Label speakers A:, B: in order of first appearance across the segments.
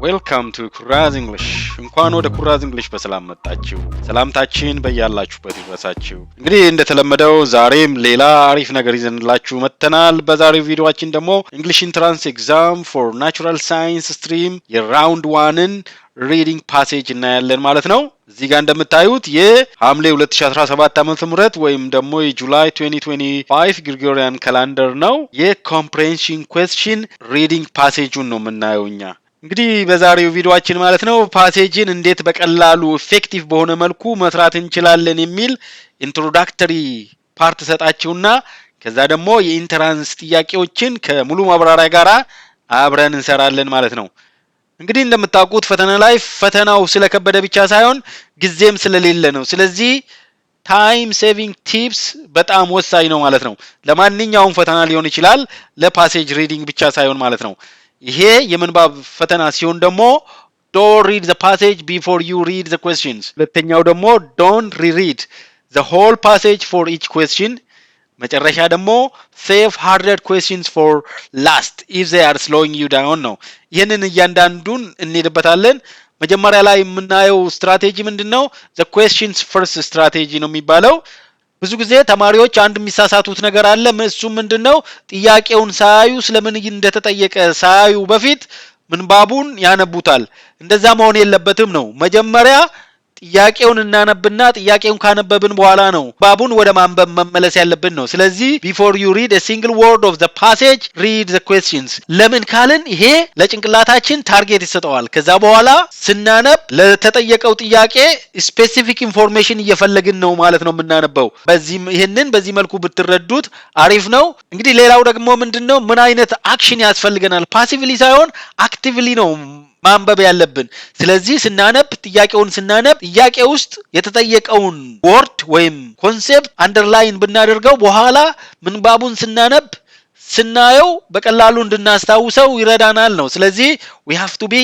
A: Welcome to Kuraz English. እንኳን ወደ ኩራዝ እንግሊሽ በሰላም መጣችሁ። ሰላምታችን በያላችሁበት ይድረሳችሁ። እንግዲህ እንደተለመደው ዛሬም ሌላ አሪፍ ነገር ይዘንላችሁ መጥተናል። በዛሬው ቪዲዮአችን ደግሞ English Entrance Exam for Natural Science Stream የራውንድ 1ን ሪዲንግ ፓሴጅ እናያለን ማለት ነው። እዚህ ጋር እንደምታዩት የሐምሌ 2017 ዓ.ም ወይም ደግሞ የጁላይ 2025 ግሪጎሪያን ካላንደር ነው። የኮምፕሬንሽን ኩዌስችን ሪዲንግ ፓሴጁን ነው የምናየውኛ። እንግዲህ በዛሬው ቪዲዮአችን ማለት ነው ፓሴጅን እንዴት በቀላሉ ኢፌክቲቭ በሆነ መልኩ መስራት እንችላለን የሚል ኢንትሮዳክተሪ ፓርት ሰጣችሁና ከዛ ደግሞ የኢንትራንስ ጥያቄዎችን ከሙሉ ማብራሪያ ጋራ አብረን እንሰራለን ማለት ነው። እንግዲህ እንደምታውቁት ፈተና ላይ ፈተናው ስለከበደ ብቻ ሳይሆን ጊዜም ስለሌለ ነው። ስለዚህ ታይም ሴቪንግ ቲፕስ በጣም ወሳኝ ነው ማለት ነው። ለማንኛውም ፈተና ሊሆን ይችላል፣ ለፓሴጅ ሪዲንግ ብቻ ሳይሆን ማለት ነው። ይሄ የምንባብ ፈተና ሲሆን ደግሞ don't read the passage before you read the questions። ሁለተኛው ደግሞ don't reread the whole passage for each question። መጨረሻ ደግሞ save harder questions for last if they are slowing you down ነው። ይሄንን እያንዳንዱን እንሄድበታለን። መጀመሪያ ላይ የምናየው ስትራቴጂ ምንድነው? the questions first strategy ነው የሚባለው። ብዙ ጊዜ ተማሪዎች አንድ የሚሳሳቱት ነገር አለ። እሱ ምንድነው? ጥያቄውን ሳያዩ ስለምን እንደተጠየቀ ሳያዩ በፊት ምንባቡን ያነቡታል። እንደዛ መሆን የለበትም ነው። መጀመሪያ ጥያቄውን እናነብና ጥያቄውን ካነበብን በኋላ ነው ባቡን ወደ ማንበብ መመለስ ያለብን ነው። ስለዚህ before you read a single word of the passage read the questions። ለምን ካልን ይሄ ለጭንቅላታችን ታርጌት ይሰጠዋል። ከዛ በኋላ ስናነብ ለተጠየቀው ጥያቄ ስፔሲፊክ ኢንፎርሜሽን እየፈለግን ነው ማለት ነው የምናነበው። በዚህ መልኩ ብትረዱት አሪፍ ነው። እንግዲህ ሌላው ደግሞ ምንድነው? ምን አይነት አክሽን ያስፈልገናል? ፓሲቭሊ ሳይሆን አክቲቭሊ ነው ማንበብ ያለብን። ስለዚህ ስናነብ ጥያቄውን ስናነብ ጥያቄ ውስጥ የተጠየቀውን ወርድ ወይም ኮንሴፕት አንደርላይን ብናደርገው በኋላ ምንባቡን ስናየው በቀላሉ እንድናስታውሰው ይረዳናል ነው። ስለዚህ we have to be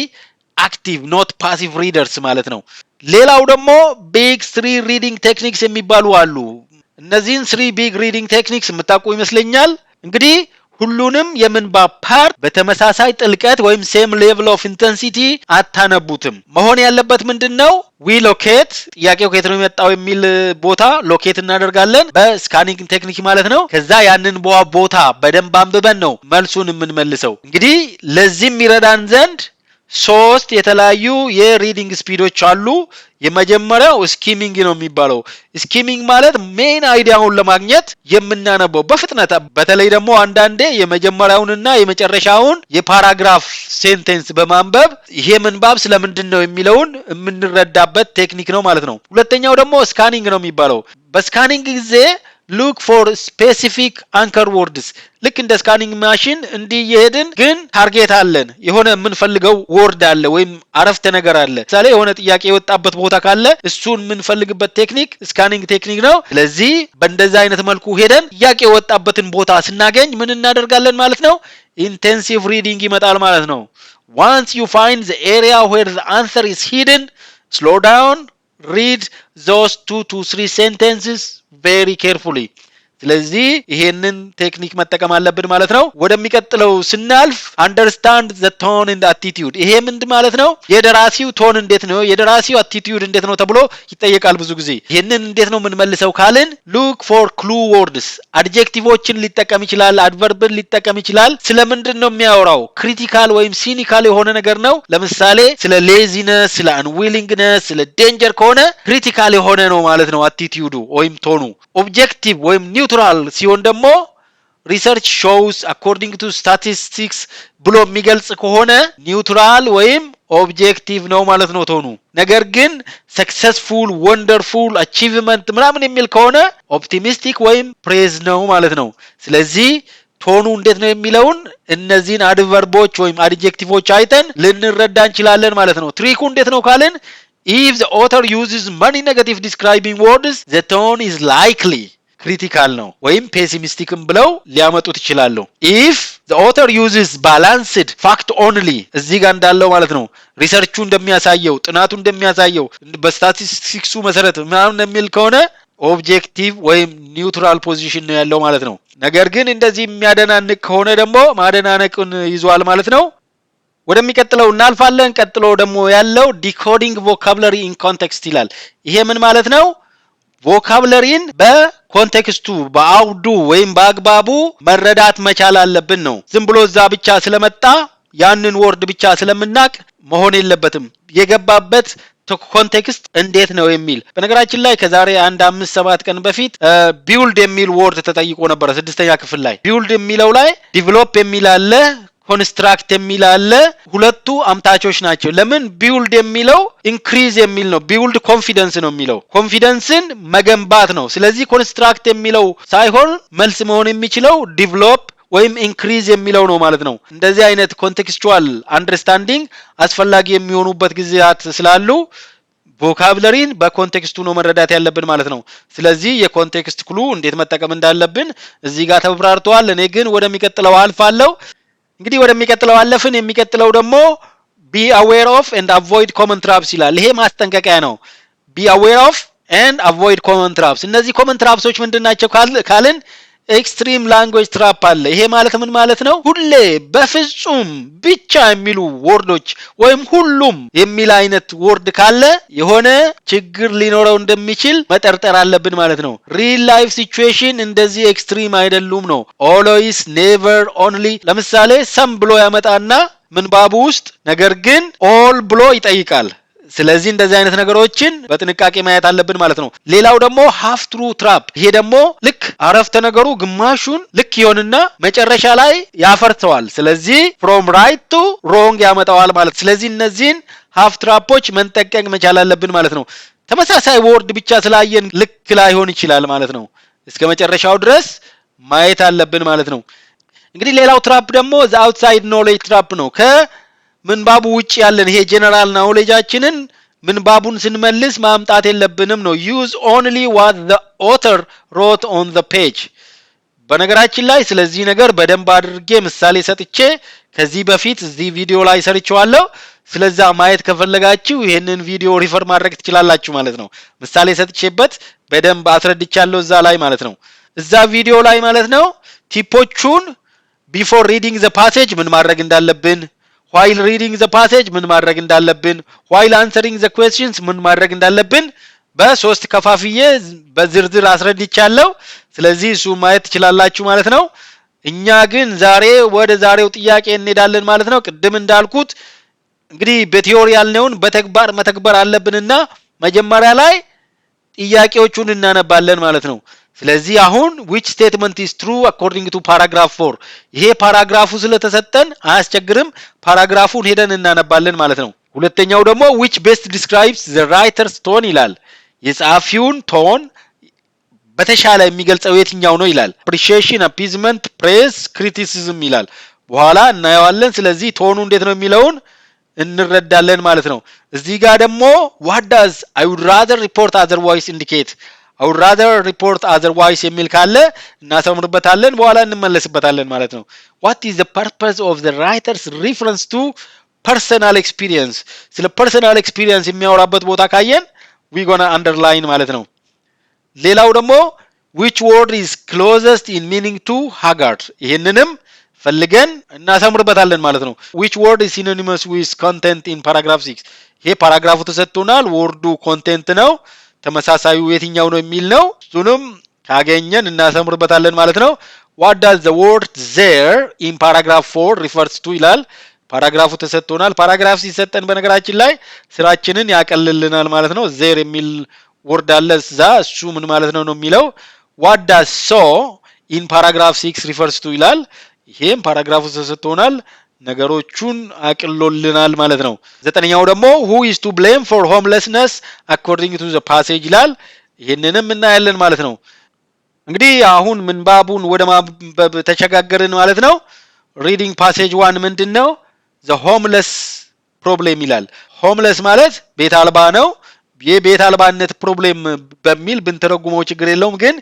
A: active not passive readers ማለት ነው። ሌላው ደግሞ big 3 reading techniques የሚባሉ አሉ። እነዚህን 3 big reading techniques የምታውቁ ይመስለኛል። እንግዲህ ሁሉንም የምንባብ ፓርት በተመሳሳይ ጥልቀት ወይም ሴም ሌቭል ኦፍ ኢንተንሲቲ አታነቡትም። መሆን ያለበት ምንድነው? ዊ ሎኬት ጥያቄው ከየት ነው የመጣው የሚል ቦታ ሎኬት እናደርጋለን በስካኒንግ ቴክኒክ ማለት ነው። ከዛ ያንን ቦታ በደንብ አንብበን ነው መልሱን የምንመልሰው። እንግዲህ ለዚህ የሚረዳን ዘንድ 3 የተለያዩ የሪዲንግ ስፒዶች አሉ። የመጀመሪያው ስኪሚንግ ነው የሚባለው። ስኪሚንግ ማለት ሜን አይዲያውን ለማግኘት የምናነበው በፍጥነት፣ በተለይ ደግሞ አንዳንዴ የመጀመሪያውንና የመጨረሻውን የፓራግራፍ ሴንቴንስ በማንበብ ይሄ ምንባብ ስለምንድን ነው የሚለውን የምንረዳበት ቴክኒክ ነው ማለት ነው። ሁለተኛው ደግሞ ስካኒንግ ነው የሚባለው። በስካኒንግ ጊዜ look for specific anchor words። ልክ እንደ ስካኒንግ ማሽን እንዲየሄድን ግን ታርጌት አለን። የሆነ የምንፈልገው ወርድ አለ ወይም አረፍተ ነገር አለ። ለምሳሌ የሆነ ጥያቄ የወጣበት ቦታ ካለ እሱን የምንፈልግበት ቴክኒክ ስካኒንግ ቴክኒክ ነው። ስለዚህ በእንደዛ አይነት መልኩ ሄደን ጥያቄ የወጣበትን ቦታ ስናገኝ ምን እናደርጋለን ማለት ነው? ኢንቴንሲቭ ሪዲንግ ይመጣል ማለት ነው። once you find the area where the answer is hidden, slow down, read those 2 to 3 sentences very carefully። ስለዚህ ይሄንን ቴክኒክ መጠቀም አለብን ማለት ነው። ወደሚቀጥለው ስናልፍ understand the tone and attitude። ይሄ ምን ማለት ነው? የደራሲው ቶን እንዴት ነው፣ የደራሲው attitude እንዴት ነው ተብሎ ይጠየቃል ብዙ ጊዜ። ይሄንን እንዴት ነው የምንመልሰው ካልን look for clue words። አድጀክቲቮችን ሊጠቀም ይችላል፣ አድቨርብን ሊጠቀም ይችላል። ስለምንድን ነው የሚያወራው? ክሪቲካል ወይም ሲኒካል የሆነ ነገር ነው። ለምሳሌ ስለ ሌዚነስ፣ ስለ አንዊሊንግነስ፣ ስለ ዴንጀር ከሆነ ክሪቲካል የሆነ ነው ማለት ነው አቲቲዩዱ ወይም ቶኑ። ኦብጀክቲቭ ወይም ኒውትራል ሲሆን ደግሞ ሪሰርች ሾውስ አኮርዲንግ ቱ ስታቲስቲክስ ብሎ የሚገልጽ ከሆነ ኒውትራል ወይም ኦብጀክቲቭ ነው ማለት ነው ቶኑ። ነገር ግን ሰክሰስፉል፣ ወንደርፉል፣ አቺቭመንት ምናምን የሚል ከሆነ ኦፕቲሚስቲክ ወይም ፕሬዝ ነው ማለት ነው። ስለዚህ ቶኑ እንዴት ነው የሚለውን እነዚህን አድቨርቦች ወይም አድጀክቲቮች አይተን ልንረዳ እንችላለን ማለት ነው። ትሪኩ እንዴት ነው ካልን if the author uses many negative describing words the tone is likely critical ነው ወይም pessimisticም ብለው ሊያመጡት ይችላሉ። if the author uses balanced fact only እዚህ ጋር እንዳለው ማለት ነው ሪሰርቹ እንደሚያሳየው ጥናቱ እንደሚያሳየው በስታቲስቲክሱ መሰረት ምናምን የሚል ከሆነ ኦብጀክቲቭ ወይም ኒውትራል ፖዚሽን ነው ያለው ማለት ነው። ነገር ግን እንደዚህ የሚያደናንቅ ከሆነ ደግሞ ማደናነቅን ይዟል ማለት ነው። ወደሚቀጥለው እናልፋለን። ቀጥሎ ደግሞ ያለው ዲኮዲንግ ቮካብለሪ ኢን ኮንቴክስት ይላል። ይሄ ምን ማለት ነው? ቮካብለሪን በኮንቴክስቱ በአውዱ ወይም በአግባቡ መረዳት መቻል አለብን ነው። ዝም ብሎ እዛ ብቻ ስለመጣ ያንን ወርድ ብቻ ስለምናቅ መሆን የለበትም። የገባበት ኮንቴክስት እንዴት ነው የሚል በነገራችን ላይ ከዛሬ 1-5-7 ቀን በፊት ቢልድ የሚል ወርድ ተጠይቆ ነበር 6ኛ ክፍል ላይ። ቢልድ የሚለው ላይ ዲቨሎፕ የሚል አለ፣ ኮንስትራክት የሚል አለ። ሁለቱ አምታቾች ናቸው። ለምን ቢልድ የሚለው ኢንክሪዝ የሚል ነው። ቢልድ ኮንፊደንስ ነው የሚለው ኮንፊደንስን መገንባት ነው። ስለዚህ ኮንስትራክት የሚለው ሳይሆን መልስ መሆን የሚችለው ዲቨሎፕ ወይም ኢንክሪዝ የሚለው ነው ማለት ነው። እንደዚህ አይነት ኮንቴክስቹዋል አንደርስታንዲንግ አስፈላጊ የሚሆኑበት ጊዜያት ስላሉ ቮካብለሪን በኮንቴክስቱ ነው መረዳት ያለብን ማለት ነው። ስለዚህ የኮንቴክስት ክሉ እንዴት መጠቀም እንዳለብን እዚህ ጋር ተብራርቷል። እኔ ግን ወደሚቀጥለው አልፋለሁ። እንግዲህ ወደሚቀጥለው አለፍን። የሚቀጥለው ደግሞ be aware of and avoid common traps ይላል። ይሄ ማስጠንቀቂያ ነው። be aware of and avoid common traps። እነዚህ common trapsዎች ምንድናቸው ካልን ኤክስትሪም ላንጉዌጅ ትራፕ አለ። ይሄ ማለት ምን ማለት ነው? ሁሌ በፍጹም ብቻ የሚሉ ወርዶች ወይም ሁሉም የሚል አይነት ወርድ ካለ የሆነ ችግር ሊኖረው እንደሚችል መጠርጠር አለብን ማለት ነው። ሪል ላይፍ ሲቹዌሽን እንደዚህ ኤክስትሪም አይደሉም ነው። ኦልዌይስ፣ ኔቨር፣ ኦንሊ። ለምሳሌ ሰም ብሎ ያመጣና ምንባቡ ውስጥ ነገር ግን ኦል ብሎ ይጠይቃል። ስለዚህ እንደዚህ አይነት ነገሮችን በጥንቃቄ ማየት አለብን ማለት ነው። ሌላው ደግሞ ሃፍ ትሩ ትራፕ። ይሄ ደግሞ ልክ አረፍተ ነገሩ ግማሹን ልክ ይሆንና መጨረሻ ላይ ያፈርተዋል። ስለዚህ from right to wrong ያመጣዋል ማለት። ስለዚህ እነዚህን ሃፍ ትራፖች መንጠቀቅ መቻል አለብን ማለት ነው። ተመሳሳይ ወርድ ብቻ ስላየን ልክ ላይሆን ይችላል ማለት ነው። እስከ መጨረሻው ድረስ ማየት አለብን ማለት ነው። እንግዲህ ሌላው ትራፕ ደግሞ the outside knowledge trap ነው። ምንባቡ ውጪ ያለን ይሄ ጀነራል ናውሌጃችንን ምንባቡን ስንመልስ ማምጣት የለብንም ነው። use only what the author wrote on the page። በነገራችን ላይ ስለዚህ ነገር በደንብ አድርጌ ምሳሌ ሰጥቼ ከዚህ በፊት እዚህ ቪዲዮ ላይ ሰርቼዋለሁ። ስለዛ ማየት ከፈለጋችሁ ይሄንን ቪዲዮ ሪፈር ማድረግ ትችላላችሁ ማለት ነው። ምሳሌ ሰጥቼበት በደንብ አስረድቻለሁ እዛ ላይ ማለት ነው። እዛ ቪዲዮ ላይ ማለት ነው ቲፖቹን before reading the passage ምን ማድረግ እንዳለብን፣ while reading the passage ምን ማድረግ እንዳለብን፣ while answering the questions ምን ማድረግ እንዳለብን በሶስት ከፋፍዬ በዝርዝር አስረድቻለሁ። ስለዚህ እሱ ማየት ትችላላችሁ ማለት ነው። እኛ ግን ዛሬ ወደ ዛሬው ጥያቄ እንሄዳለን ማለት ነው። ቅድም እንዳልኩት እንግዲህ በቲዮሪ ያልነውን በተግባር መተግበር አለብንና መጀመሪያ ላይ ጥያቄዎቹን እናነባለን ማለት ነው። ስለዚህ አሁን which statement is true according to paragraph 4 ይሄ ፓራግራፉ ስለተሰጠን አያስቸግርም። ፓራግራፉን ሄደን እናነባለን ማለት ነው። ሁለተኛው ደግሞ which best describes the writer's tone ይላል። የጸሐፊውን ቶን በተሻለ የሚገልጸው የትኛው ነው ይላል። appreciation፣ appeasement፣ praise፣ criticism ይላል። በኋላ እናየዋለን። ስለዚህ ቶኑ እንዴት ነው የሚለውን እንረዳለን ማለት ነው። እዚህ ጋር ደግሞ what does I would rather report otherwise indicate I would rather report otherwise የሚል ካለ እናሰምርበታለን፣ በኋላ እንመለስበታለን ማለት ነው። what is the purpose of the writer's reference to personal experience? ስለ personal experience የሚያወራበት ቦታ ካየን we gonna underline ማለት ነው። ሌላው ደግሞ which word is closest in meaning to haggard? ይሄንንም ፈልገን እናሰምርበታለን ማለት ነው። which word is synonymous with content in paragraph 6? ይሄ ፓራግራፉ ተሰጥቶናል፣ ወርዱ ኮንቴንት ነው። ተመሳሳዩ የትኛው ነው የሚል ነው። እሱንም ካገኘን እናሰምርበታለን ማለት ነው። what does the word there in paragraph 4 refers to ይላል። ፓራግራፉ ተሰጥቶናል። ፓራግራፍ ሲሰጠን በነገራችን ላይ ስራችንን ያቀልልናል ማለት ነው። there የሚል ወርድ አለ እዛ፣ እሱ ምን ማለት ነው የሚለው። what does so in paragraph 6 refers to ይላል። ይሄም ፓራግራፉ ተሰጥቶናል፣ ነገሮቹን አቅልሎልናል ማለት ነው። ዘጠነኛው ደግሞ who is to blame for homelessness according to the passage ይላል። ይሄንንም እናያለን ማለት ነው። እንግዲህ አሁን ምንባቡን ወደ ማንበብ ተሸጋገርን ማለት ነው። reading passage 1 ምንድነው? the homeless problem ይላል። homeless ማለት ቤት አልባ ነው። የቤት አልባነት ፕሮብሌም በሚል ብንተረጉመው ችግር የለውም፣ ግን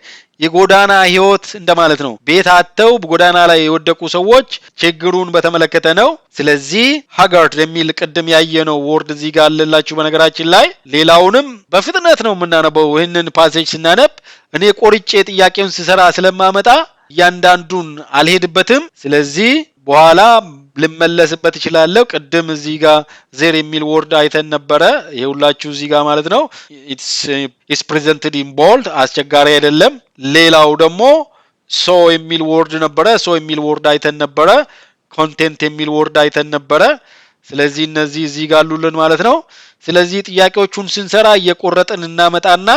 A: የጎዳና ህይወት እንደማለት ነው። ቤት አጥተው በጎዳና ላይ የወደቁ ሰዎች ችግሩን በተመለከተ ነው። ስለዚህ haggard የሚል ቅድም ያየነው ወርድ እዚህ ጋር አለላችሁ በነገራችን ላይ። ሌላውንም በፍጥነት ነው የምናነበው። ይሄንን ፓሴጅ ስናነብ እኔ ቆርጬ ጥያቄውን ስሰራ ስለማመጣ እያንዳንዱን አልሄድበትም። ስለዚህ በኋላ ልመለስበት ይችላልው ቅድም እዚህ ጋር ዜር የሚል ወርድ አይተን ነበረ ይሁላችሁ እዚህ ጋር ማለት ነው it's presented in bold አስቸጋሪ አይደለም ሌላው ደግሞ so የሚል ወርድ ነበረ so የሚል ወርድ አይተን ነበረ content የሚል ወርድ አይተን ነበረ ስለዚህ እነዚህ እዚህ ጋር አሉልን ማለት ነው ስለዚህ ጥያቄዎቹን ስንሰራ እየቆረጥን እናመጣና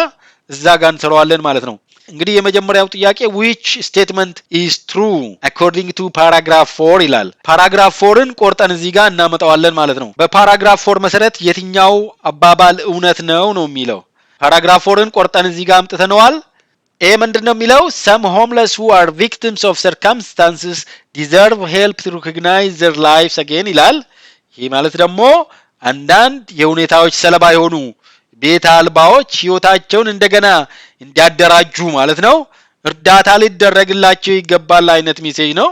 A: እዛ ጋር እንሰራዋለን ማለት ነው እንግዲህ የመጀመሪያው ጥያቄ which statement is true according to paragraph 4 ይላል paragraph 4ን ቆርጠን እዚህ ጋር እናመጣዋለን ማለት ነው በፓራግራፍ 4 መሰረት የትኛው አባባል እውነት ነው የሚለው paragraph 4ን ቆርጠን እዚህ ጋር አምጥተነዋል A ምንድነው የሚለው some homeless who are victims of circumstances deserve help to recognize their lives again ይላል ይሄ ማለት ደግሞ አንዳንድ የሁኔታዎች ሰለባ የሆኑ ቤት አልባዎች ህይወታቸውን እንደገና እንዲያደራጁ ማለት ነው እርዳታ ሊደረግላቸው ይገባል አይነት ሜሴጅ ነው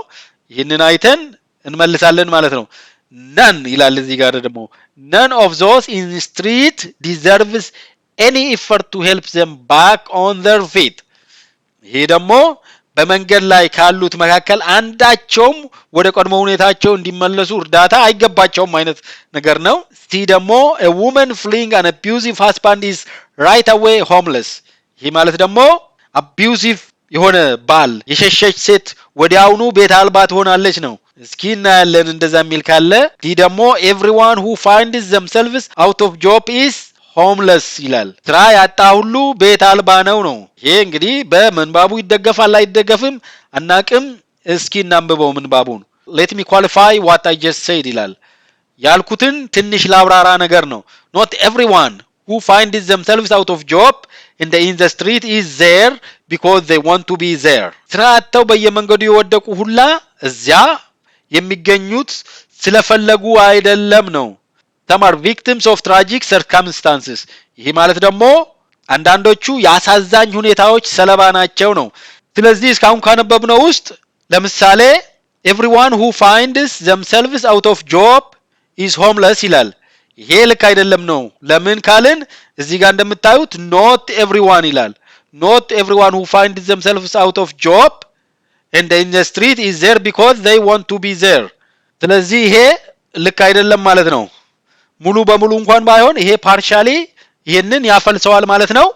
A: ይሄንን አይተን እንመልሳለን ማለት ነው none ይላል እዚህ ጋር ደግሞ none of those in the street deserves any effort to help them back on their feet ይሄ ደግሞ በመንገድ ላይ ካሉት መካከል አንዳቸውም ወደ ቀድሞ ሁኔታቸው እንዲመለሱ እርዳታ አይገባቸውም አይነት ነገር ነው እስቲ ደግሞ a woman fleeing an abusive husband is right away homeless ይሄ ማለት ደግሞ abusive የሆነ ባል የሸሸች ሴት ወዲያውኑ ቤት አልባ ትሆናለች ነው እስኪ እናያለን እንደዛ የሚል ካለ ይሄ ደግሞ everyone who finds themselves out of job is homeless ይላል ስራ ያጣ ሁሉ ቤት አልባ ነው ይሄ እንግዲህ በመንባቡ ይደገፋል አይደገፍም አናቅም እስኪ እናንብበው መንባቡን let me qualify what I just said ይላል ያልኩትን ትንሽ ላብራራ ነገር ነው not everyone who finds themselves out of job in the street is there because they want to be there ስራ አጥተው በየመንገዱ የወደቁ ሁላ እዚያ የሚገኙት ስለፈለጉ አይደለም ነው some are victims of tragic circumstances ይሄ ማለት ደግሞ አንዳንዶቹ ያሳዛኝ ሁኔታዎች ሰለባ ናቸው ነው ስለዚህ እስካሁን ካነበብነው ውስጥ ለምሳሌ everyone who finds themselves out of job is homeless ይላል ይሄ ልክ አይደለም ነው ለምን ካልን እዚህ ጋር እንደምታዩት not everyone ይላል not everyone who finds themselves out of job and in the street is there because they want to be there ስለዚህ ይሄ ልክ አይደለም ማለት ነው ሙሉ በሙሉ እንኳን ባይሆን ይሄ ፓርሻሊ ይሄንን ያፈልሰዋል ማለት ነው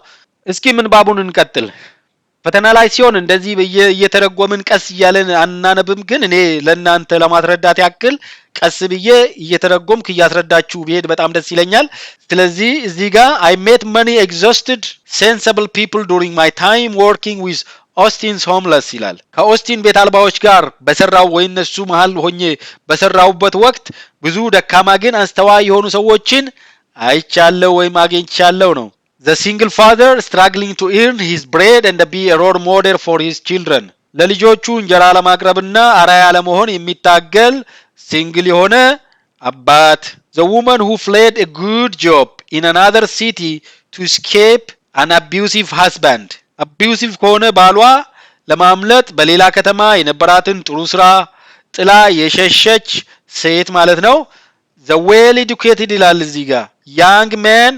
A: እስኪ ምንባቡን እንቀጥል ፈተና ላይ ሲሆን እንደዚህ እየተረጎምን ቀስ እያለን አናነብም ግን እኔ ለእናንተ ለማስረዳት ያክል ቀስ ብዬ እየተረጎምክ ያስረዳችሁ ቢሄድ በጣም ደስ ይለኛል ስለዚህ እዚህ ጋር I met many exhausted sensible people during my time working with Austin's homeless ይላል ከኦስቲን ቤት አልባዎች ጋር በሰራው ወይ እነሱ መሃል ሆኜ በሰራውበት ወቅት ብዙ ደካማ ግን አስተዋይ የሆኑ ሰዎችን አይቻለው ወይ ማግኝቻለው ነው the single father struggling to earn his bread and be a role model for his children ለልጆቹ እንጀራ ለማቅረብና አራያ ለመሆን የሚታገል ሲንግል የሆነ አባት the woman who fled a good job in another city to escape an abusive husband abusive ከሆነ ባሏ ለማምለጥ በሌላ ከተማ የነበራትን ጥሩ ስራ ጥላ የሸሸች ሴት ማለት ነው the well educated ይላል እዚህ ጋር young man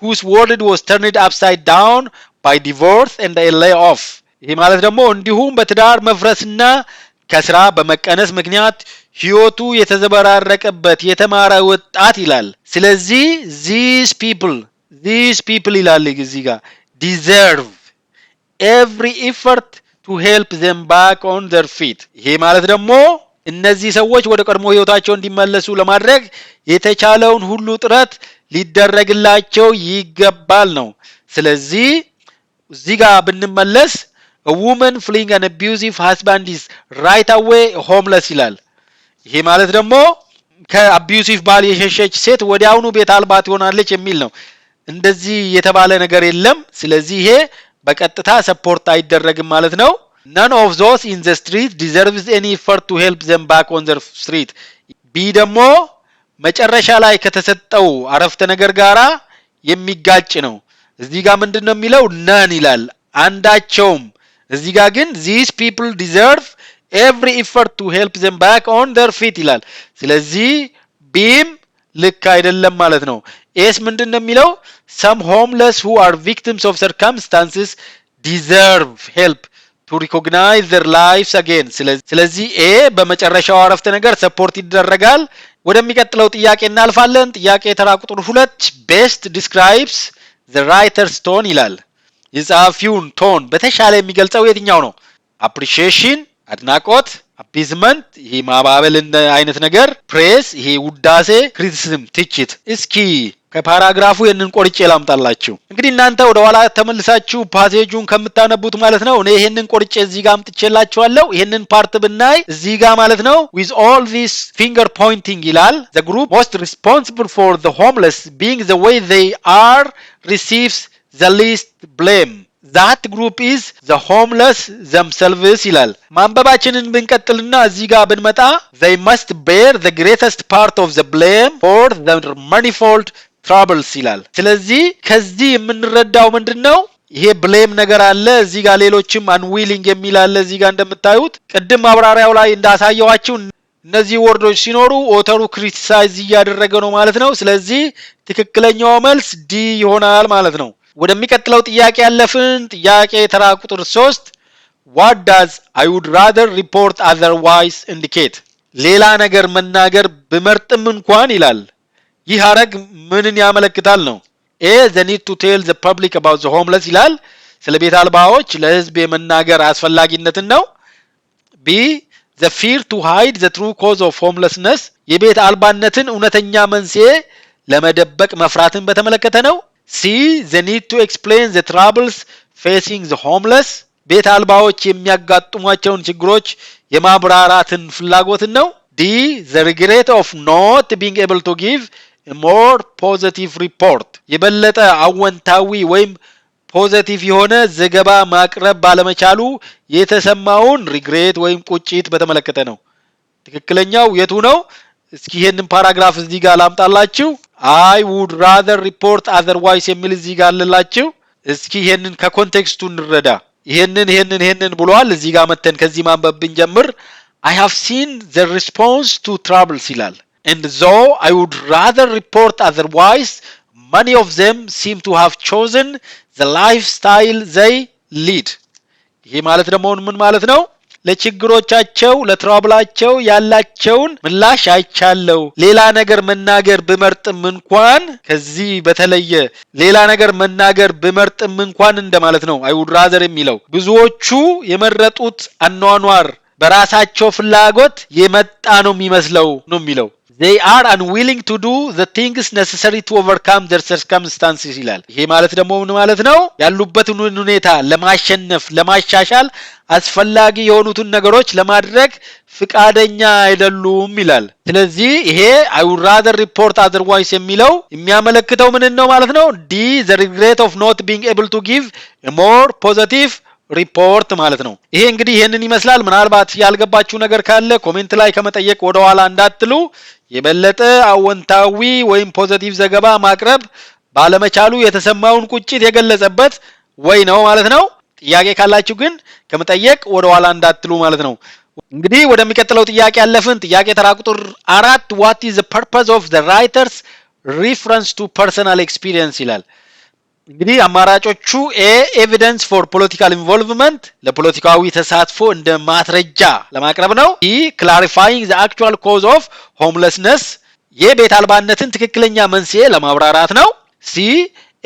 A: whose world was turned upside down by divorce and a layoff ይሄ ማለት ደግሞ እንዲሁም በትዳር መፍረስና ከስራ በመቀነስ ምክንያት ህይወቱ የተዘበራረቀበት የተማረ ወጣት ይላል ስለዚህ these people ይላል እዚህ ጋር deserve every effort to help them back on their feet ይሄ ማለት ደግሞ እነዚህ ሰዎች ወደ ቀድሞ ህይወታቸው እንዲመለሱ ለማድረግ የተቻለውን ሁሉ ጥረት ሊደረግላቸው ይገባል ነው ስለዚህ እዚህ ጋር ብንመለስ a woman fleeing an abusive husband is right away homeless ይላል ይሄ ማለት ደግሞ ከአቢዩሲቭ ባል የሸሸች ሴት ወዲያውኑ ቤት አልባ ትሆናለች የሚል ነው እንደዚህ የተባለ ነገር የለም ስለዚህ ይሄ በቀጥታ ሰፖርት አይደረግም ማለት ነው none of those in the street deserves any effort to help them back on their street ቢ ደግሞ መጨረሻ ላይ ከተሰጠው አረፍተ ነገር ጋራ የሚጋጭ ነው እዚህ ጋር ምንድነው የሚለው none ይላል አንዳቸውም እዚህ ጋር ግን these people deserve every effort to help them back on their feet ይላል ስለዚህ ቢም ልክ አይደለም ማለት ነው ኤስ ምንድነው የሚለው some homeless who are victims of circumstances deserve help to recognize their lives again ስለዚህ ኤ በመጨረሻው አረፍተ ነገር ሰፖርት ይደረጋል ወደሚቀጥለው ጥያቄ እናልፋለን ጥያቄ ተራ ቁጥር 2 best describes the writer's tone ይላል የጻፊውን ቶን በተሻለ የሚገልጸው የትኛው ነው appreciation አድናቆት appeasement ይሄ ማባበል አይነት ነገር praise ይሄ ውዳሴ criticism ትችት እስኪ ከፓራግራፉ የነን ቆርጬ ላምጣላችሁ እንግዲህ እናንተ ወደ ኋላ ተመልሳችሁ ፓሴጁን ከምታነቡት ማለት ነው እኔ ይሄንን ቆርጬ እዚህ ጋር አምጥቼላችኋለሁ ይሄንን ፓርት ብናይ እዚህ ጋር ማለት ነው with all this finger pointing ይላል the group most responsible for the homeless being the way they are receives the least blame that group is the homeless themselves ይላል ማንበባችንን ብንቀጥልና እዚህ ጋር ብንመጣ they must bear the greatest part of the blame for the manifold troubles ይላል ስለዚህ ከዚህ የምንረዳው ምንድነው ይሄ blame ነገር አለ እዚህ ጋር ሌሎችም unwilling የሚል አለ እዚህ ጋር እንደምታዩት ቅድም ማብራሪያው ላይ እንዳሳየዋችሁ እነዚህ ወርዶች ሲኖሩ ኦተሩ ክሪቲሳይዝ ያደረገ ነው ማለት ነው ስለዚህ ትክክለኛው መልስ ዲ ይሆናል ማለት ነው ወደሚቀጥለው ጥያቄ ያለፍን ጥያቄ ተራ ቁጥር 3 what does I would rather report otherwise indicate ሌላ ነገር መናገር በመርጥም እንኳን ይላል ይህ ሐረግ ምንን ያመለክታል ነው a the need to tell the public about the homeless ይላል ስለ ቤት አልባዎች ለህዝብ የመናገር አስፈላጊነትን ነው b the fear to hide the true cause of homelessness የቤት አልባነትን እውነተኛ መንስኤ ለመደበቅ መፍራትን በተመለከተ ነው C the need to explain the troubles facing the homeless ቤት አልባዎች የሚያጋጥሟቸውን ችግሮች የማብራራትን ፍላጎትን ነው D the regret of not being able to give a more positive report የበለጠ አወንታዊ ወይም ፖዚቲቭ የሆነ ዘገባ ማቅረብ ባለመቻሉ የተሰማውን ሪግሬት ወይም ቁጭት በተመለከተ ነው ትክክለኛው የቱ ነው እስኪ ይሄንን ፓራግራፍ እዚህ ጋር ላምጣላችሁ I would rather report otherwise የሚል እዚህ ጋር አለላችሁ እስኪ ይሄንን ከኮንቴክስቱ እንረዳ ይሄንን ብሏል እዚህ ጋር መተን ከዚህ ማንበብ ብንጀምር I have seen the response to troubles ይላል and though I would rather report otherwise many of them seem to have chosen the lifestyle they lead ይሄ ማለት ደግሞ ምን ማለት ነው ለችግሮቻቸው ለትራብላቸው ያላቸውን ምላሽ አይቻለው ሌላ ነገር መናገር በመርጥም እንኳን ከዚህ በተለየ ሌላ ነገር መናገር በመርጥም እንኳን እንደማለት ነው I would rather የሚለው ብዙዎቹ የመረጡት አኗኗር በራሳቸው ፍላጎት የመጣ ነው የሚመስለው ነው የሚለው They are unwilling to do the things necessary to overcome their circumstances ይላል ይሄ ማለት ደግሞ ምን ማለት ነው ያሉበትን ሁኔታ ለማሸነፍ ለማሻሻል አስፈላጊ የሆኑትን ነገሮች ለማድረግ ፍቃደኛ አይደሉም ይላል ስለዚህ ይሄ I would rather report otherwise የሚለው የሚያመለክተው ምን ነው ማለት ነው D the regret of not being able to give a more positive ሪፖርት ማለት ነው ይሄ እንግዲህ ይሄንን ይመስላል ምናልባት ያልገባችሁ ነገር ካለ ኮሜንት ላይ ከመጠየቅ ወደ ኋላ እንዳትሉ የበለጠ አወንታዊ ወይም ፖዚቲቭ ዘገባ ማቅረብ ባለመቻሉ የተሰማውን ቁጭት የገለጸበት ወይ ነው ማለት ነው ጥያቄ ካላችሁ ግን ከመጠየቅ ወደ ኋላ እንዳትሉ ማለት ነው እንግዲህ ወደሚቀጥለው ጥያቄ ያለፍን ጥያቄ ተራ ቁጥር 4 what is the purpose of the writer's reference to personal experience ይላል እንግዲህ አማራጮቹ A evidence for political involvement ለፖለቲካዊ ተሳትፎ እንደ ማስረጃ ለማቅረብ ነው B clarifying the actual cause of homelessness የቤት አልባነትን ትክክለኛ መንስኤ ለማብራራት ነው C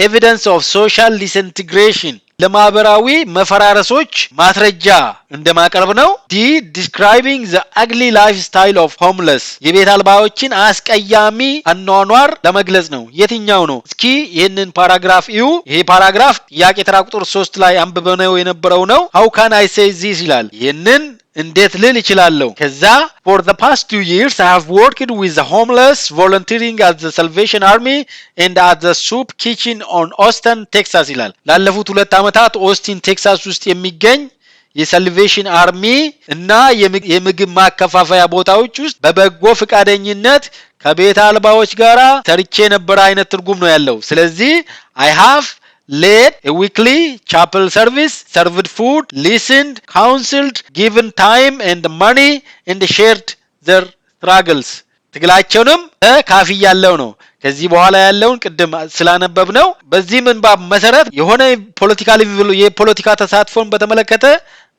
A: evidence of social disintegration ለማህበራዊ መፈራረሶች ማስረጃ እንደማቀርብ ነው D describing the ugly lifestyle of homeless የቤት አልባዎችን አስቀያሚ አኗኗር ለመግለጽ ነው የትኛው ነው እስኪ ይሄንን ፓራግራፍ እዩ ይሄ ፓራግራፍ ጥያቄ ተራ ቁጥር 3 ላይ አንብበነው የነበረው ነው how can I say this ይላል ይሄንን እንዴት ልል ይችላልው ከዛ for the past 2 years I have worked with the homeless volunteering at the Salvation Army and at the soup kitchen on Austin Texas ይላል ላለፉት 2 አመታት ኦስቲን ቴክሳስ ውስጥ የሚገኝ የሳልቬሽን አርሚ እና የምግብ ማከፋፈያ ቦታዎች ውስጥ በበጎ ፍቃደኝነት ከቤት አልባዎች ጋራ ሰርቼ ነበር አይነት ትርጉም ነው ያለው ስለዚህ I have led a weekly chapel service served food listened counseled given time and money and shared their struggles ትግላቸውንም ካፊ ያለው ነው ከዚህ በኋላ ያለውን ቅድም ስላነበብ ነው በዚህ ምንባብ መሰረት የሆነ የፖለቲካ ተሳትፎን በተመለከተ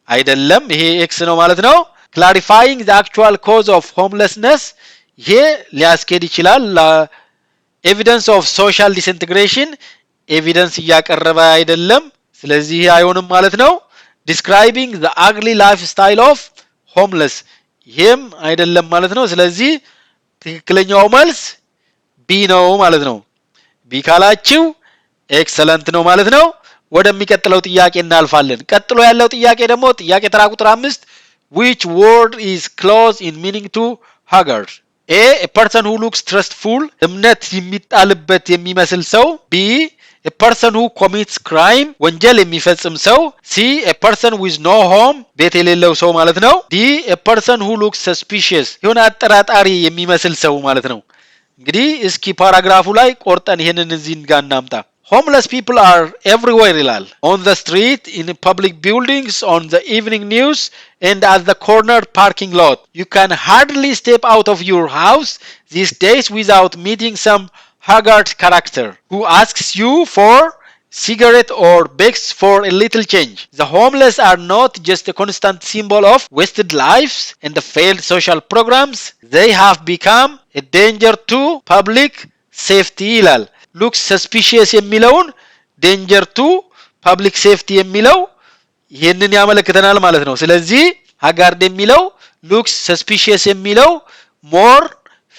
A: አይደለም ይሄ ኤክስ ነው ማለት ነው። clarifying the actual cause of homelessness ይሄ ሊያስኬድ ይችላል። evidence of social disintegration ኤቪደንስ እያቀረበ አይደለም ስለዚህ አይሆንም ማለት ነው። describing the ugly lifestyle of homeless ይሄም አይደለም ማለት ነው። ስለዚህ ትክክለኛው መልስ ቢ ነው ማለት ነው። ቢ ካላችሁ ኤክሰለንት ነው ማለት ነው። ወደሚቀጥለው ጥያቄ እናልፋለን። ቀጥሎ ያለው ጥያቄ ደግሞ ጥያቄ ተራ ቁጥር 5 which word is close in meaning to haggard? a person who looks trustful እምነት የሚጣልበት የሚመስል ሰው b a person who commits crime ወንጀል የሚፈጽም ሰው c a person with no home ቤት የሌለው ሰው ማለት ነው d a person who looks suspicious የሆነ አጠራጣሪ የሚመስል ሰው ማለት ነው። እንግዲህ እስኪ ፓራግራፉ ላይ ቆርጠን ይሄንን እዚህ ጋር እናምጣ። homeless people are everywhere ይላል on the street in public buildings on the evening news and at the corner parking lot you can hardly step out of your house these days without meeting some haggard character who asks you for cigarette or begs for a little change. The homeless are not just a constant symbol of wasted lives and the failed social programs, they have become a danger to public safety ይላል። looks suspicious የሚለውን danger to public safety የሚለው ይሄንን ያመለክተናል ማለት ነው። ስለዚህ haggard የሚለው looks suspicious የሚለው more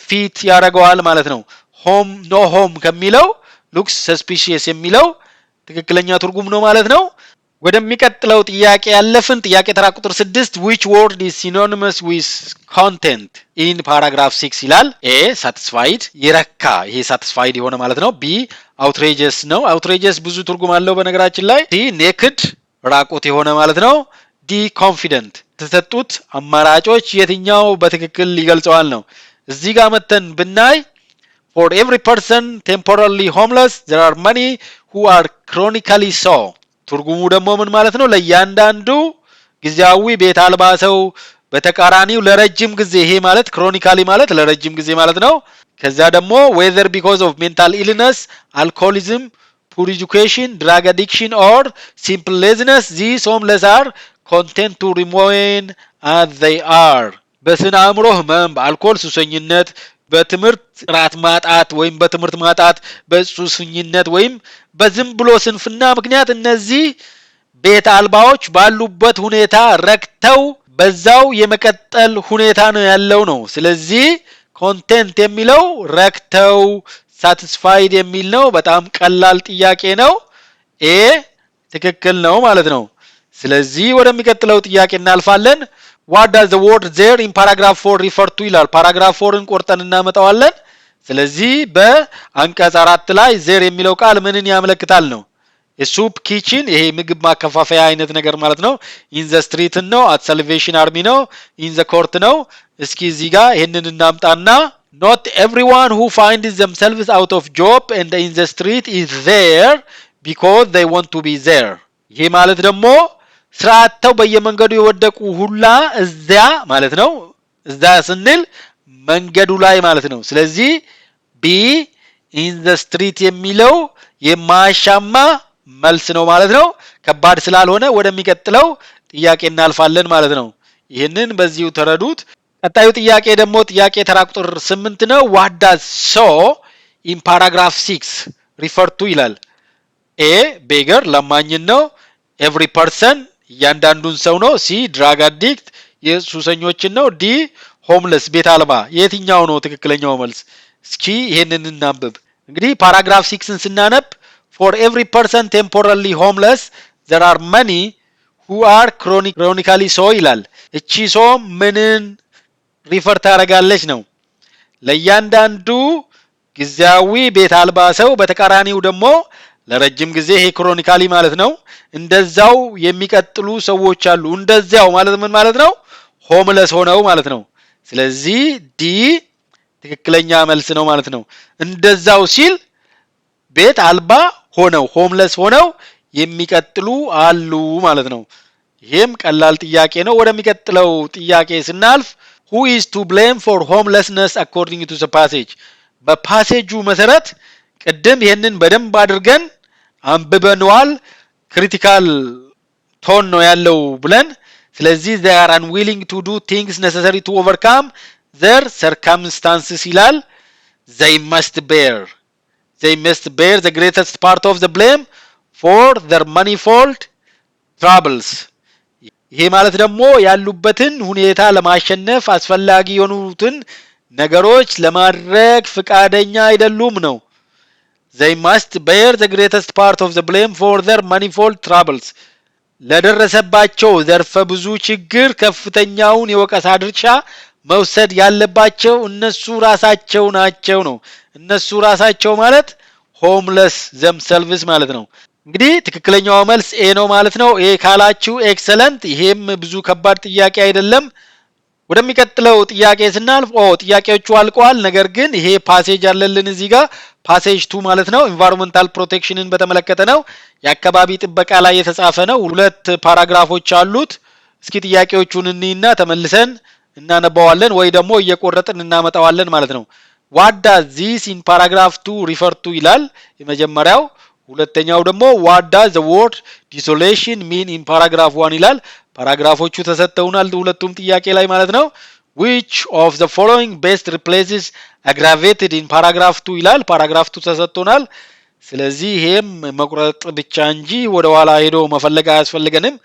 A: fit ያደርገዋል ማለት ነው። home no home ከሚለው looks suspicious የሚለው ትክክለኛ ትርጉም ነው ማለት ነው። ወደሚቀጥለው ጥያቄ ያለፍን ጥያቄ ተራ ቁጥር 6 which word is synonymous with content in paragraph 6 ይላል። a satisfied ይረካ ይሄ satisfied የሆነ ማለት ነው። b outrageous ነው outrageous ብዙ ትርጉም አለው በነገራችን ላይ። c naked ራቁት የሆነ ማለት ነው። d confident ተሰጡት አማራጮች የትኛው በትክክል ሊገልጸዋል ነው። እዚህ ጋር መተን ብናይ for every person temporarily homeless there are many who are chronically so ትርጉሙ ደግሞ ምን ማለት ነው? ለእያንዳንዱ ጊዜያዊ ቤት አልባ ሰው በተቃራኒው ለረጅም ጊዜ ይሄ ማለት chronically ማለት ለረጅም ጊዜ ማለት ነው። ከዛ ደግሞ whether because of mental illness, alcoholism, poor education, drug addiction or simple laziness these homeless are content to remain as they are በስነ አእምሮ ህመም በአልኮል ሱሰኝነት በትምህርት ጥራት ማጣት ወይም በትምህርት ማጣት በሱሰኝነት ወይም በዝም ብሎ ስንፍና ምክንያት እነዚህ ቤት አልባዎች ባሉበት ሁኔታ ረክተው በዛው የመቀጠል ሁኔታ ነው ያለው ነው። ስለዚህ ኮንቴንት የሚለው ረክተው ሳቲስፋይድ የሚል ነው። በጣም ቀላል ጥያቄ ነው። ኤ ትክክል ነው ማለት ነው። ስለዚህ ወደሚቀጥለው ጥያቄ እናልፋለን። what does the word there in paragraph 4 refer to ይላል። ፓራግራፍ 4ን ቆርጠን እናመጣዋለን። ስለዚህ በአንቀጽ 4 ላይ there የሚለው ቃል ምንን ያመለክታል ነው? የሱፕ ኪችን ይሄ ምግብ ማከፋፈያ አይነት ነገር ማለት ነው። in the street ነው at salvation army ነው in the court ነው። እስኪ እዚህ ጋር ይሄንን እናምጣና not everyone who finds themselves out of job and in the street is there because they want to be there ይሄ ማለት ደግሞ ስራተው በየመንገዱ የወደቁ ሁላ እዚያ ማለት ነው። እዛ ስንል መንገዱ ላይ ማለት ነው። ስለዚህ ቢ in the street የሚለው የማያሻማ መልስ ነው ማለት ነው። ከባድ ስላልሆነ ወደሚቀጥለው ጥያቄ እናልፋለን ማለት ነው። ይሄንን በዚሁ ተረዱት። ቀጣዩ ጥያቄ ደግሞ ጥያቄ ተራ ቁጥር 8 ነው። what does so in paragraph 6 refer to ይላል። a beggar ለማኝን ነው። every person እያንዳንዱን ሰው ነው። ሲ ድራግ አዲክት የሱሰኞችን ነው። ዲ ሆምለስ ቤት አልባ የትኛው ነው ትክክለኛው መልስ? እስኪ ይሄንን እናንብብ። እንግዲህ ፓራግራፍ 6ን ስናነብ for every person temporarily homeless there are many who are chronically so ይላል። እቺ ሶ ምንን ሪፈር ታደርጋለች ነው? ለእያንዳንዱ ጊዜያዊ ቤት አልባ ሰው በተቃራኒው ደግሞ ለረጅም ጊዜ ይሄ ክሮኒካሊ ማለት ነው እንደዛው የሚቀጥሉ ሰዎች አሉ። እንደዛው ማለት ምን ማለት ነው? ሆምለስ ሆነው ማለት ነው። ስለዚህ ዲ ትክክለኛ መልስ ነው ማለት ነው። እንደዛው ሲል ቤት አልባ ሆነው ሆምለስ ሆነው የሚቀጥሉ አሉ ማለት ነው። ይሄም ቀላል ጥያቄ ነው። ወደሚቀጥለው ጥያቄ ስናልፍ who is to blame for homelessness according to the passage በፓሴጁ መሰረት ቅድም ይሄንን በደንብ አድርገን አንብበነዋል። ክሪቲካል ቶን ነው ያለው ብለን ስለዚህ they are unwilling to do things necessary to overcome their circumstances ይላል they must bear the greatest part of the blame for their manifold troubles ይሄ ማለት ደግሞ ያሉበትን ሁኔታ ለማሸነፍ አስፈላጊ የሆኑትን ነገሮች ለማድረግ ፍቃደኛ አይደሉም ነው they must bear the greatest part of the blame for their manifold troubles ለደረሰባቸው ዘርፈ ብዙ ችግር ከፍተኛውን የወቀሳ ድርሻ መውሰድ ያለባቸው እነሱ ራሳቸው ናቸው ነው እነሱ ራሳቸው ማለት homeless themselves ማለት ነው እንግዲህ ትክክለኛው መልስ ኤ ነው ማለት ነው ኤ ካላችሁ ኤክሰለንት ይሄም ብዙ ከባድ ጥያቄ አይደለም ወደሚቀጥለው ጥያቄ ስናልፍ ጥያቄዎቹ አልቀዋል ነገር ግን ይሄ ፓሴጅ አለልን እዚህ ጋር ፓሴጅ 2 ማለት ነው ኢንቫይሮንመንታል ፕሮቴክሽንን በተመለከተ ነው የአካባቢ ጥበቃ ላይ የተጻፈ ነው ሁለት ፓራግራፎች አሉት እስኪ ጥያቄዎቹን እንይና ተመልሰን እናነባዋለን ወይ ደግሞ እየቆረጥን እናመጣዋለን ማለት ነው what does this in paragraph 2 refer to ይላል የመጀመሪያው ሁለተኛው ደግሞ what does the word desolation mean in paragraph 1 ይላል ፓራግራፎቹ ተሰጥተውናል ሁለቱም ጥያቄ ላይ ማለት ነው which of the following best replaces aggravated in paragraph 2 ይላል paragraph 2 ተሰጥቶናል ስለዚህ ይሄም መቁረጥ ብቻ እንጂ ወደ ኋላ ሄዶ መፈለግ አያስፈልገንም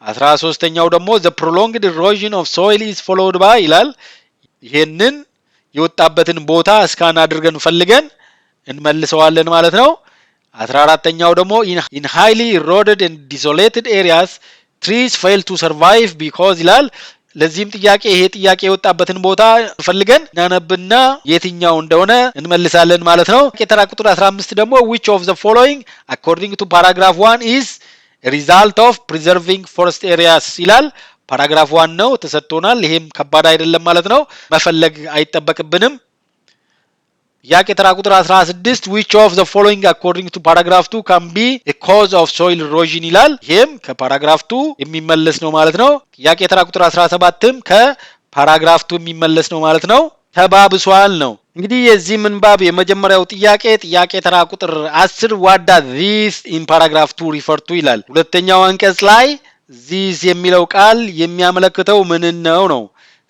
A: 13ኛው ደግሞ the prolonged erosion of soil is followed by ይላል ይሄንን የወጣበትን ቦታ እስካን አድርገን ፈልገን እንመልሰዋለን ማለት ነው 14ኛው ደግሞ in highly eroded and desolated areas trees fail to survive because ይላል ለዚህም ጥያቄ ይሄ ጥያቄ የወጣበትን ቦታ ፈልገን እናነብና የትኛው እንደሆነ እንመልሳለን ማለት ነው ከተራ ቁጥር 15 ደግሞ which of the following according to paragraph 1 is a result of preserving forest areas ይላል paragraph 1 ነው ተሰጥቶናል ይሄም ከባድ አይደለም ማለት ነው መፈለግ አይተበቅብንም ከተራ ቁጥር 16 which of the following according to paragraph 2 can be a cause of soil erosion ይላል ይሄም ከፓራግራፍ 2 የሚመለስ ነው ማለት ነው ከተራ ቁጥር 17ም ከፓራግራፍ 2 የሚመለስ ነው ማለት ነው ተባብሷል ነው እንግዲህ የዚህ ምንባብ የመጀመሪያው ጥያቄ ተራ ቁጥር 10 what does this in paragraph 2 refer to ይላል ሁለተኛው አንቀጽ ላይ this የሚለው ቃል የሚያመለክተው ምን ነው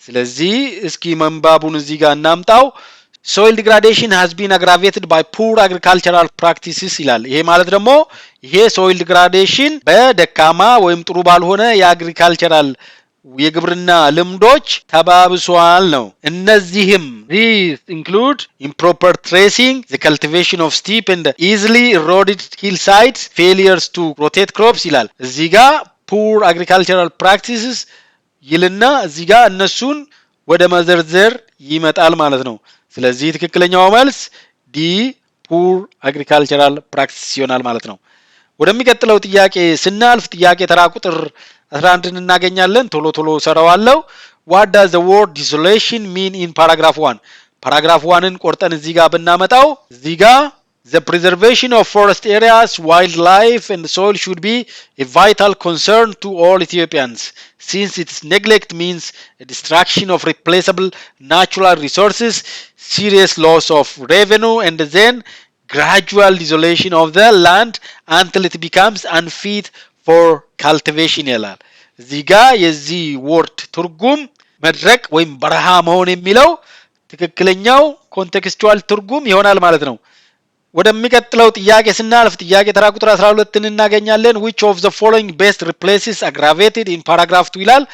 A: ስለዚህ እስኪ መንባቡን እዚህ ጋር እናምጣው soil degradation has been aggravated by poor agricultural practices ይላል ይሄ ማለት ደግሞ ይሄ soil degradation በደካማ ወይም ጥሩ ባልሆነ የአግሪካልቸራል የግብርና ልምዶች ተባብሷል ነው እነዚህም these include improper tracing the cultivation of steep and easily eroded hillsides failures to rotate crops ይላል እዚህ ጋር poor agricultural practices ይልና እዚህ ጋር እነሱን ወደ መዘርዘር ይመጣል ማለት ነው ስለዚህ ትክክለኛው መልስ ዲ poor agricultural practice ይሆናል ማለት ነው ወደሚቀጥለው ጥያቄ ስናልፍ ጥያቄ ተራ ቁጥር 11 እናገኛለን ቶሎ ሰራዋለሁ what does the word desolation mean in paragraph 1 paragraph 1ን ቆርጠን እዚህ ጋር ብናመጣው እዚህ ጋር the preservation of forest areas wildlife and soil should be a vital concern to all Ethiopians since its neglect means a destruction of replaceable natural resources serious loss of revenue and then gradual desolation of the land until it becomes unfit for cultivation ይላል እዚህ ጋር የዚህ ወርድ ትርጉም መድረቅ ወይም በረሃ መሆን የሚለው ትክክለኛው ኮንቴክስቹዋል ትርጉም ይሆናል ማለት ነው ወደሚቀጥለው ጥያቄ ስናልፍ ጥያቄ ተራ ቁጥር 12ን እናገኛለን which of the following best replaces aggravated in paragraph 2 ይላል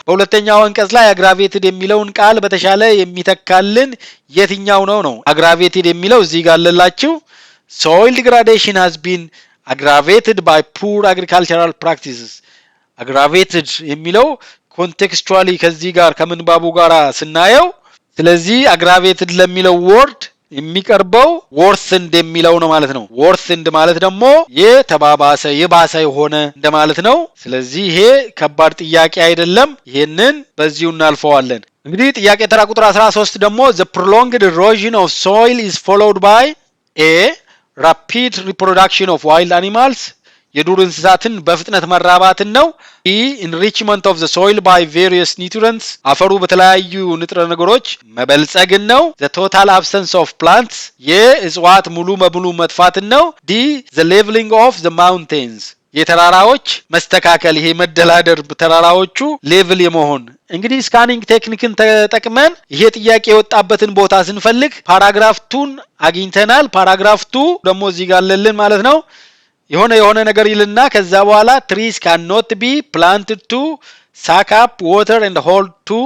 A: በሁለተኛው አንቀጽ ላይ aggravated የሚለውን ቃል በተሻለ የሚተካልን የትኛው ነው aggravated የሚለው እዚህ ጋር አለላችሁ soil degradation has been aggravated by poor agricultural practices aggravated የሚለው ኮንቴክስቹዋሊ ከዚህ ጋር ከምንባቡ ጋር ስናየው ስለዚህ aggravated ለሚለው ወርድ የሚቀርበው worsened የሚለው ነው ማለት ነው worsened ማለት ደግሞ የተባባሰ የባሰ ሆነ እንደማለት ነው ስለዚህ ይሄ ከባድ ጥያቄ አይደለም ይሄንን በዚሁ እናልፈዋለን እንግዲህ ጥያቄ ተራ ቁጥር 13 ደግሞ the prolonged erosion of soil is followed by a rapid reproduction of wild animals የዱር እንስሳትን በፍጥነት መራባትን ነው enrichment of the soil by various nutrients አፈሩ በተለያዩ ንጥረ ነገሮች መበልጸግን ነው the total absence of plants የእጽዋት ሙሉ በሙሉ መጥፋትን ነው the leveling of the mountains የተራራዎች መስተካከል ይሄ መደላደር ተራራዎቹ ሌቭል የመሆን እንግዲህ ስካኒንግ ቴክኒክን ተጠቅመን ይሄ ጥያቄ የወጣበትን ቦታ ስንፈልግ ፓራግራፍ 2ን አግኝተናል። ፓራግራፍ 2 ደግሞ እዚህ ጋር አለልን ማለት ነው። የሆነ ነገር ይልና ከዛ በኋላ trees cannot be planted to suck up water and hold to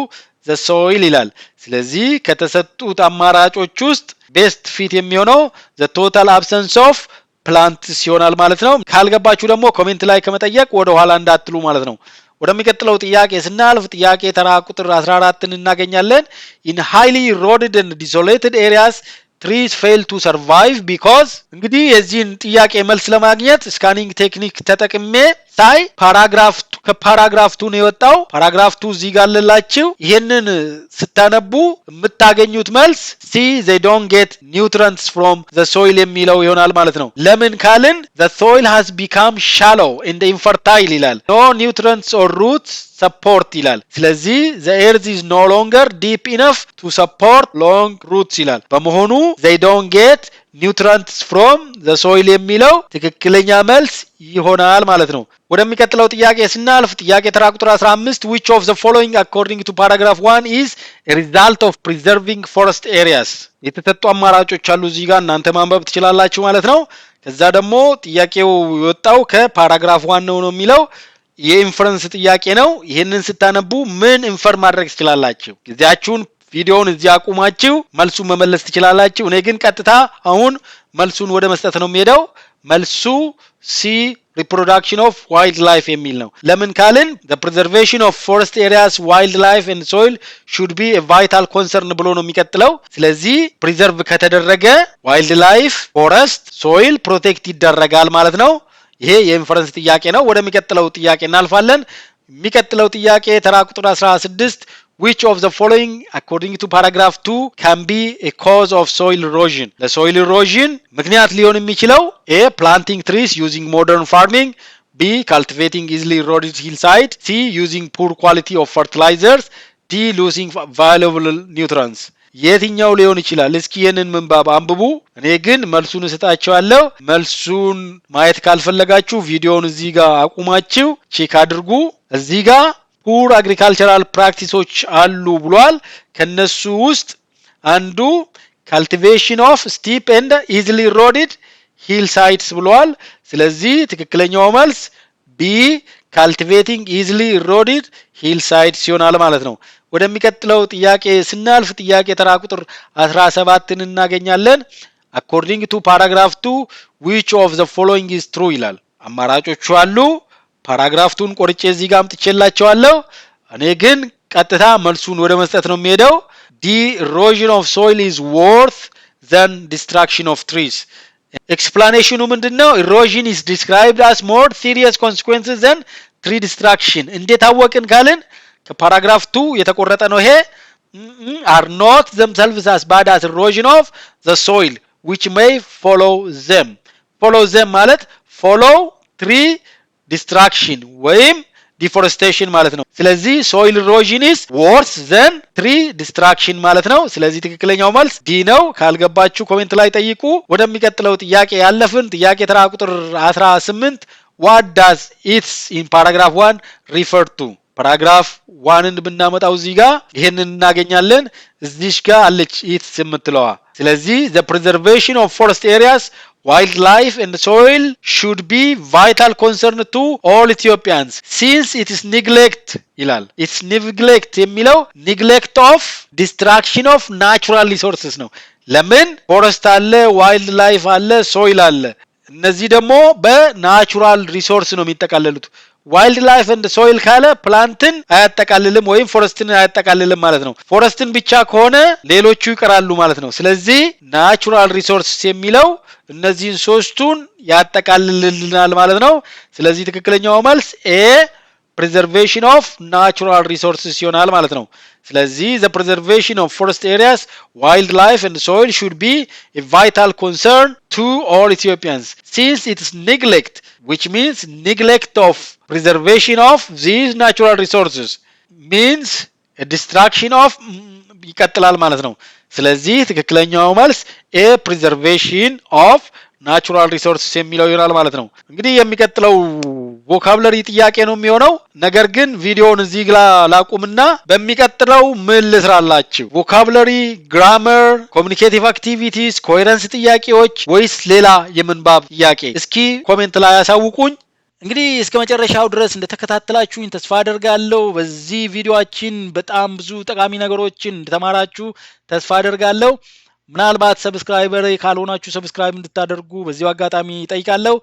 A: the soil ይላል። ስለዚህ ከተሰጡት አማራጮች ውስጥ ቤስት ፊት የሚሆነው the total absence of plants ይሆናል ማለት ነው። ካልገባችሁ ደግሞ ኮሜንት ላይ ከመጠየቅ ወደ ኋላ እንዳትሉ ማለት ነው። ወደሚቀጥለው ጥያቄ ስናልፍ ጥያቄ ተራ ቁጥር 14ን እናገኛለን። in highly eroded and desolated areas trees fail to survive because እንግዲህ የዚህን ጥያቄ መልስ ለማግኘት ስካኒንግ ቴክኒክ ተጠቅሜ ሳይ ከፓራግራፍ 2 ነው የወጣው። ፓራግራፍ 2 እዚህ ጋር አለላችሁ። ይሄንን ስታነቡ የምታገኙት መልስ see they don't get nutrients from the soil የሚለው ይሆናል ማለት ነው። ለምን ካልን the soil has become shallow and infertile ይላል። no nutrients or roots support ይላል። ስለዚህ the earth is no longer deep enough to support long roots ይላል። በመሆኑ they don't get nutrients from the soil የሚለው ትክክለኛ መልስ ይሆናል ማለት ነው። ወደሚቀጥለው ጥያቄ ስናልፍ ጥያቄ ተራ ቁጥር 15 which of the following according to paragraph 1 is a result of preserving forest areas የተሰጡ አማራጮች አሉ እዚህ ጋር እናንተ ማንበብ ትችላላችሁ ማለት ነው። ከዛ ደግሞ ጥያቄው የወጣው ከፓራግራፍ 1 ነው የሚለው የኢንፈረንስ ጥያቄ ነው። ይሄንን ስታነቡ ምን ኢንፈር ማድረግ ትችላላችሁ? ጊዜያችሁን ቪዲዮውን እዚህ አቁማችሁ መልሱን መመለስ ትችላላችሁ። እኔ ግን ቀጥታ አሁን መልሱን ወደ መስጠት ነው የሚሄደው። መልሱ ሲ reproduction of wildlife የሚል ነው። ለምን ካልን the preservation of forest areas wildlife and soil should be a vital concern ብሎ ነው የሚቀጥለው። ስለዚህ preserve ከተደረገ wildlife forest soil protect ይደረጋል ማለት ነው። ይሄ የኢንፈረንስ ጥያቄ ነው። ወደሚቀጥለው ጥያቄ እናልፋለን። የሚቀጥለው ጥያቄ ተራ ቁጥር 16 which of the following according to paragraph 2 can be a cause of soil erosion ለsoil erosion ምክንያት ሊሆን የሚችለው a planting trees using modern farming b cultivating easily eroded hillside c using poor quality of fertilizers d losing valuable nutrients የትኛው ሊሆን ይችላል? እስኪ የነን መንባብ አንብቡ። እኔ ግን መልሱን እሰጣችኋለሁ። መልሱን ማየት ካልፈለጋችሁ ቪዲዮውን እዚህ ጋር አቁማችሁ ቼክ አድርጉ። እዚህ ጋር ፑር አግሪካልቸራል ፕራክቲሶች አሉ ብሏል። ከነሱ ውስጥ አንዱ ካልቲቬሽን ኦፍ ስቲፕ ኤንድ ኢዚሊ ሮድድ ሂልሳይድስ ብሏል። ስለዚህ ትክክለኛው መልስ ቢ ካልቲቬቲንግ ኢዚሊ ሮድድ ሂልሳይድስ ይሆናል ማለት ነው። ወደሚቀጥለው ጥያቄ ስናልፍ ጥያቄ ተራ ቁጥር 17ን እናገኛለን። according to paragraph 2 which of the following is true ይላል። አማራጮቹ አሉ። ፓራግራፍ 2ን ቆርጬ እዚህ ጋር አምጥቼላችኋለሁ። እኔ ግን ቀጥታ መልሱን ወደ መስጠት ነው የሚሄደው። the erosion of soil is worse than destruction of trees ኤክስፕላኔሽኑ ምንድነው? erosion is described as more serious consequences than tree destruction እንዴት አወቅን ካልን ከፓራግራፍ 2 የተቆረጠ ነው። ይሄ are not themselves as bad as erosion of the soil which may follow them ማለት follow tree destruction ወይም deforestation ማለት ነው። ስለዚህ soil erosion is worse than tree destruction ማለት ነው። ስለዚህ ትክክለኛው መልስ ዲ ነው። ካልገባችሁ ኮሜንት ላይ ጠይቁ። ወደሚቀጥለው ጥያቄ ያለፍን። ጥያቄ ተራ ቁጥር 18 what does it in paragraph 1 refer to ፓራግራፍ 1ን ብናመጣው እዚህ ጋር ይሄንን እናገኛለን። እዚህ ጋር አለች ኢትስ የምትለዋ። ስለዚህ the preservation of forest areas wildlife and soil should be vital concern to all Ethiopians since it is neglect ይላል። it's neglect የሚለው neglect of destruction of natural resources ነው። ለምን ፎረስት አለ፣ ዋይልድ ላይፍ አለ፣ ሶይል አለ። እነዚህ ደግሞ በናቹራል ሪሶርስ ነው የሚጠቃለሉት። ዋይልድ ላይፍ ኤንድ ሶይል ካለ ፕላንትን አያጠቃልልም ወይም ፎረስትን አያጠቃልልም ማለት ነው። ፎረስትን ብቻ ከሆነ ሌሎቹ ይቀራሉ ማለት ነው። ስለዚህ ናቹራል ሪሶርስ የሚለው እነዚህን ሶስቱን ያጠቃልልልናል ማለት ነው። ስለዚህ ትክክለኛው መልስ ኤ preservation of natural resources ይሆናል ማለት ነው። ስለዚህ the preservation of forest areas, wildlife and soil should be a vital concern to all Ethiopians since it is neglect, which means neglect of preservation of these natural resources means a destruction of ይቀጥላል ማለት ነው። ስለዚህ ትክክለኛው መልስ a preservation of ናቹራል ሪሶርስስ የሚለው ይሆናል ማለት ነው። እንግዲህ የሚቀጥለው ቮካብለሪ ጥያቄ ነው የሚሆነው። ነገር ግን ቪዲዮውን እዚህ ጋር ላቁምና በሚቀጥለው ምን ልስራላችሁ? ቮካብለሪ፣ ግራመር፣ ኮሚኒኬቲቭ አክቲቪቲስ፣ ኮሄረንስ ጥያቄዎች ወይስ ሌላ የምንባብ ጥያቄ? እስኪ ኮሜንት ላይ ያሳውቁኝ። እንግዲህ እስከ መጨረሻው ድረስ እንደተከታተላችሁኝ ተስፋ አደርጋለሁ። በዚህ ቪዲዮአችን በጣም ብዙ ጠቃሚ ነገሮችን እንደተማራችሁ ተስፋ አደርጋለሁ። ምናልባት ሰብስክራይበር ካልሆናችሁ ሰብስክራይብ እንድታደርጉ በዚሁ አጋጣሚ ጠይቃለሁ።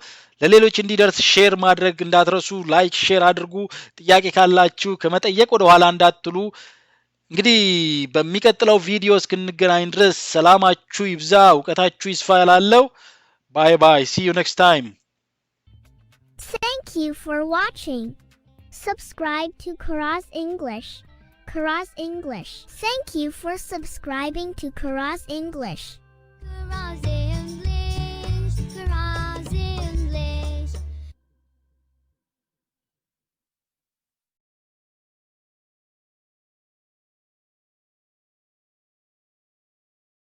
A: ለሌሎች እንዲደርስ ሼር ማድረግ እንዳትረሱ። ላይክ ሼር አድርጉ። ጥያቄ ካላችሁ ከመጠየቅ ወደ ኋላ እንዳትሉ። እንግዲህ በሚቀጥለው ቪዲዮ እስክንገናኝ ድረስ ሰላማችሁ ይብዛ፣ እውቀታችሁ ይስፋ እላለሁ። ባይ ባይ። see you next time.
B: Thank you for watching. Subscribe to Karaz English. Karaz English. Thank you for subscribing to Karaz English. Karaz